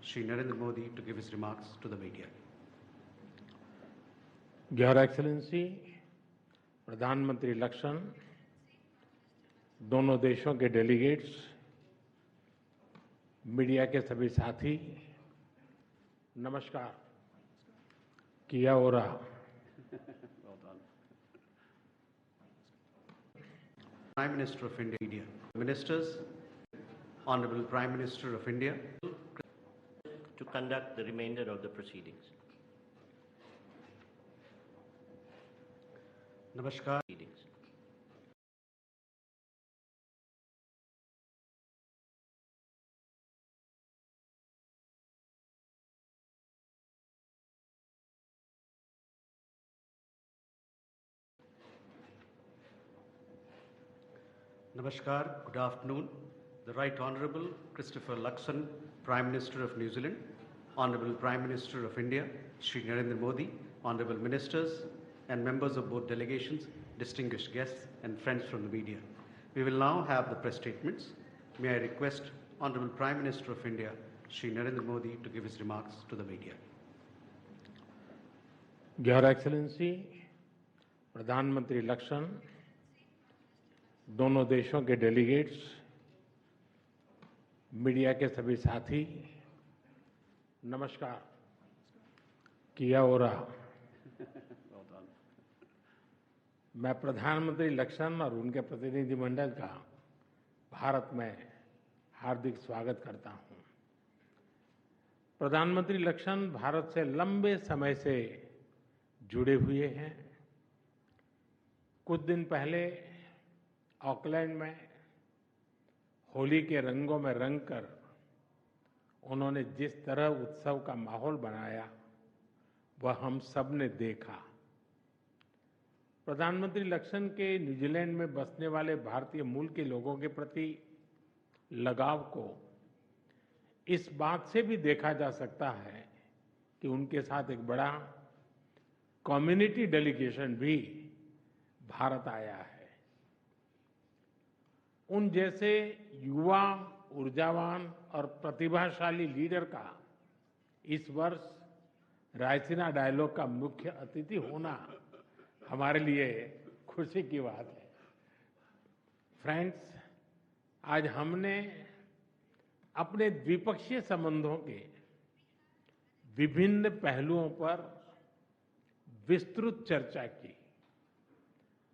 Shri Narendra Modi, to give his remarks to the media. Your Excellency, प्रधानमंत्री लक्षण, दोनों देशों के डेलीगेट्स, मीडिया के सभी साथी, नमस्कार। किया हो रहा Prime Minister of India, Ministers, Honorable Prime Minister of India, to conduct the remainder of the proceedings. Namaskar. Namaskar, good afternoon. The Right Honourable Christopher Luxon, Prime Minister of New Zealand, Honourable Prime Minister of India, Shri Narendra Modi, Honourable Ministers and members of both delegations, distinguished guests and friends from the media. We will now have the press statements. May I request Honourable Prime Minister of India, Shri Narendra Modi, to give his remarks to the media. Your Excellency, प्रधानमंत्री लक्षण, दोनों देशों के delegates, media के सभी साथी, नमस्कार। किया हो रहा मैं प्रधानमंत्री लक्षण और उनके प्रतिनिधिमंडल का भारत में हार्दिक स्वागत करता हूं। प्रधानमंत्री लक्षण भारत से लंबे समय से जुड़े हुए हैं। कुछ दिन पहले ऑकलैंड में होली के रंगों में रंगकर उन्होंने जिस तरह उत्सव का माहौल बनाया, वह हम सब ने देखा। प्रधानमंत्री लक्षण के न्यूजीलैंड में बसने वाले भारतीय मूल के लोगों के प्रति लगाव को इस बात से भी देखा जा सकता है कि उनके साथ एक बड़ा कम्युनिटी डेलीगेशन भी भारत आया है। उन जैसे युवा, ऊर्जावान और प्रतिभाशाली लीडर का इस वर्ष रायसीना डायलॉग का मुख्य अतिथि होना हमारे लिए खुशी की बात है। फ्रेंड्स, आज हमने अपने द्विपक्षीय संबंधों के विभिन्न पहलुओं पर विस्तृत चर्चा की।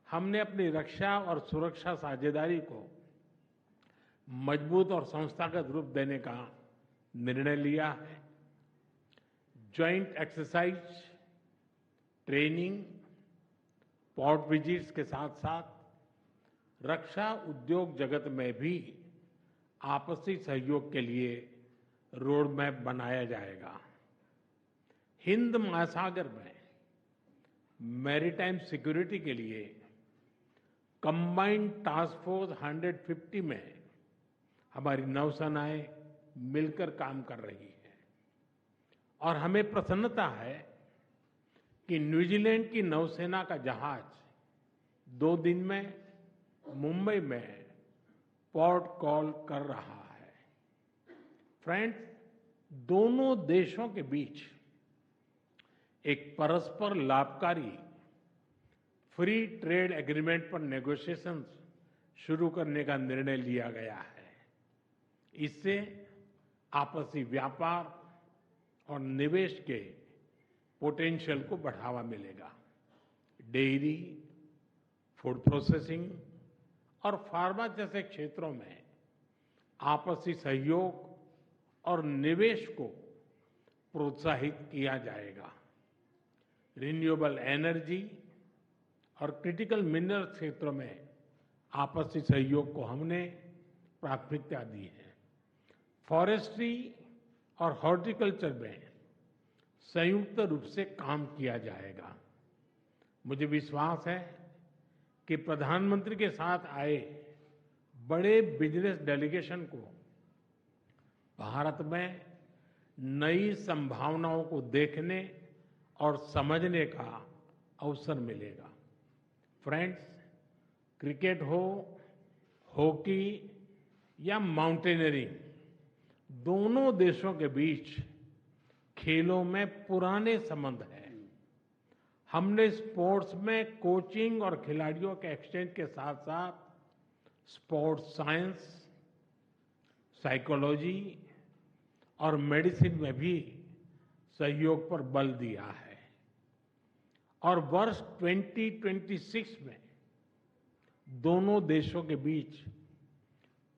हमने अपनी रक्षा और सुरक्षा साझेदारी को मजबूत और संस्थागत रूप देने का निर्णय लिया है। Joint exercise, training, port visits के साथ साथ रक्षा उद्योग जगत में भी आपसी सहयोग के लिए रोड मैप बनाया जाएगा। हिंद महासागर में मैरीटाइम सिक्योरिटी के लिए कंबाइंड टास्क फोर्स 150 में हमारी नौसेनाएं मिलकर काम कर रही है और हमें प्रसन्नता है कि न्यूजीलैंड की नौसेना का जहाज 2 दिन में मुंबई में पोर्ट कॉल कर रहा है। फ्रेंड्स, दोनों देशों के बीच एक परस्पर लाभकारी फ्री ट्रेड एग्रीमेंट पर नेगोशिएशंस शुरू करने का निर्णय लिया गया है। इससे आपसी व्यापार और निवेश के पोटेंशियल को बढ़ावा मिलेगा। डेयरी, फूड प्रोसेसिंग और फार्मा जैसे क्षेत्रों में आपसी सहयोग और निवेश को प्रोत्साहित किया जाएगा। रिन्यूएबल एनर्जी और क्रिटिकल मिनरल क्षेत्रों में आपसी सहयोग को हमने प्राथमिकता दी है। फॉरेस्ट्री और हॉर्टिकल्चर में संयुक्त रूप से काम किया जाएगा। मुझे विश्वास है कि प्रधानमंत्री के साथ आए बड़े बिजनेस डेलीगेशन को भारत में नई संभावनाओं को देखने और समझने का अवसर मिलेगा। फ्रेंड्स, क्रिकेट हो, हॉकी या माउंटेनियरिंग, दोनों देशों के बीच खेलों में पुराने संबंध हैं। हमने स्पोर्ट्स में कोचिंग और खिलाड़ियों के एक्सचेंज के साथ साथ स्पोर्ट्स साइंस, साइकोलॉजी और मेडिसिन में भी सहयोग पर बल दिया है। और वर्ष 2026 में दोनों देशों के बीच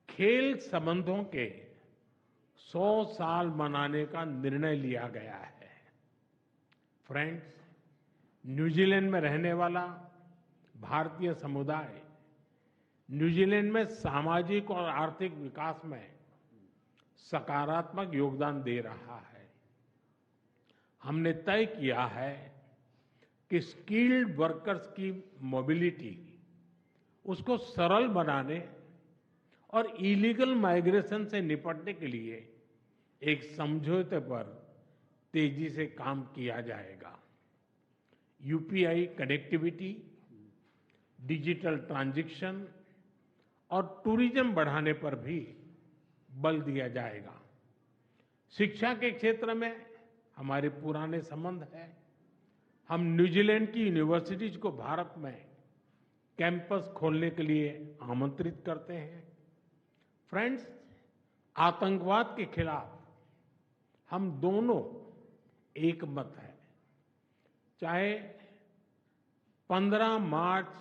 खेल संबंधों के 100 साल मनाने का निर्णय लिया गया है। फ्रेंड्स, न्यूजीलैंड में रहने वाला भारतीय समुदाय न्यूजीलैंड में सामाजिक और आर्थिक विकास में सकारात्मक योगदान दे रहा है। हमने तय किया है कि स्किल्ड वर्कर्स की मोबिलिटी उसको सरल बनाने और इलीगल माइग्रेशन से निपटने के लिए एक समझौते पर तेजी से काम किया जाएगा। यूपीआई कनेक्टिविटी, डिजिटल ट्रांजैक्शन और टूरिज्म बढ़ाने पर भी बल दिया जाएगा। शिक्षा के क्षेत्र में हमारे पुराने संबंध हैं। हम न्यूजीलैंड की यूनिवर्सिटीज को भारत में कैंपस खोलने के लिए आमंत्रित करते हैं। फ्रेंड्स, आतंकवाद के खिलाफ हम दोनों एक मत हैं। चाहे 15 मार्च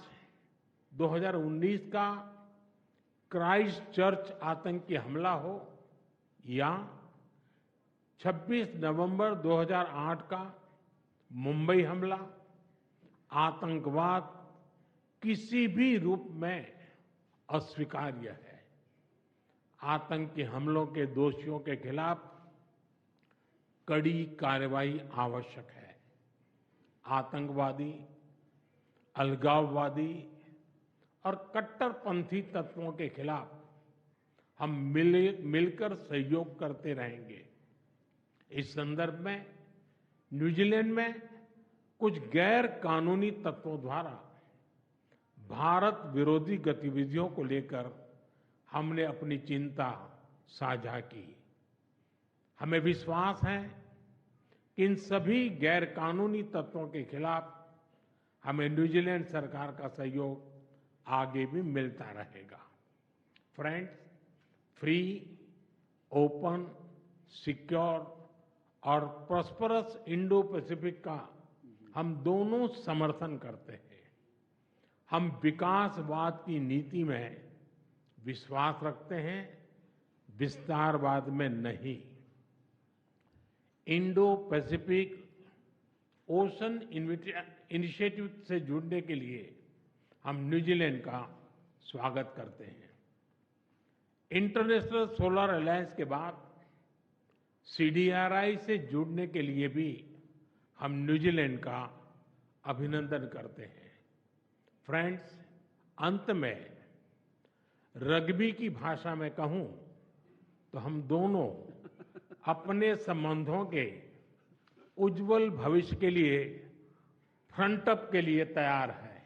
2019 का क्राइस्ट चर्च आतंकी हमला हो या 26 नवंबर 2008 का मुंबई हमला, आतंकवाद किसी भी रूप में अस्वीकार्य है। आतंकी हमलों के दोषियों के खिलाफ कड़ी कार्रवाई आवश्यक है। आतंकवादी, अलगाववादी और कट्टरपंथी तत्वों के खिलाफ हम मिलकर सहयोग करते रहेंगे। इस संदर्भ में न्यूजीलैंड में कुछ गैर कानूनी तत्वों द्वारा भारत विरोधी गतिविधियों को लेकर हमने अपनी चिंता साझा की। हमें विश्वास है कि इन सभी गैर कानूनी तत्वों के खिलाफ हमें न्यूजीलैंड सरकार का सहयोग आगे भी मिलता रहेगा। फ्रेंड्स, फ्री, ओपन, सिक्योर और प्रॉस्परस इंडो पैसिफिक का हम दोनों समर्थन करते हैं। हम विकासवाद की नीति में विश्वास रखते हैं, विस्तारवाद में नहीं। इंडो पैसिफिक ओशन इनिशिएटिव से जुड़ने के लिए हम न्यूजीलैंड का स्वागत करते हैं। इंटरनेशनल सोलर अलायंस के बाद CDRI से जुड़ने के लिए भी हम न्यूजीलैंड का अभिनंदन करते हैं। फ्रेंड्स, अंत में रग्बी की भाषा में कहूं तो हम दोनों अपने संबंधों के उज्जवल भविष्य के लिए फ्रंट अप के लिए तैयार हैं।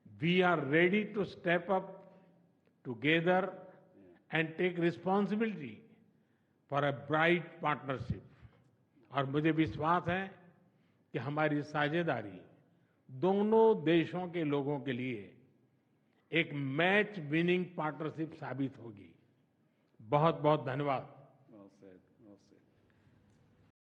We are ready to step up together and take responsibility for a bright partnership. और मुझे विश्वास है कि हमारी साझेदारी दोनों देशों के लोगों के लिए एक मैच विनिंग पार्टनरशिप साबित होगी। बहुत बहुत धन्यवाद। Well said. Well said.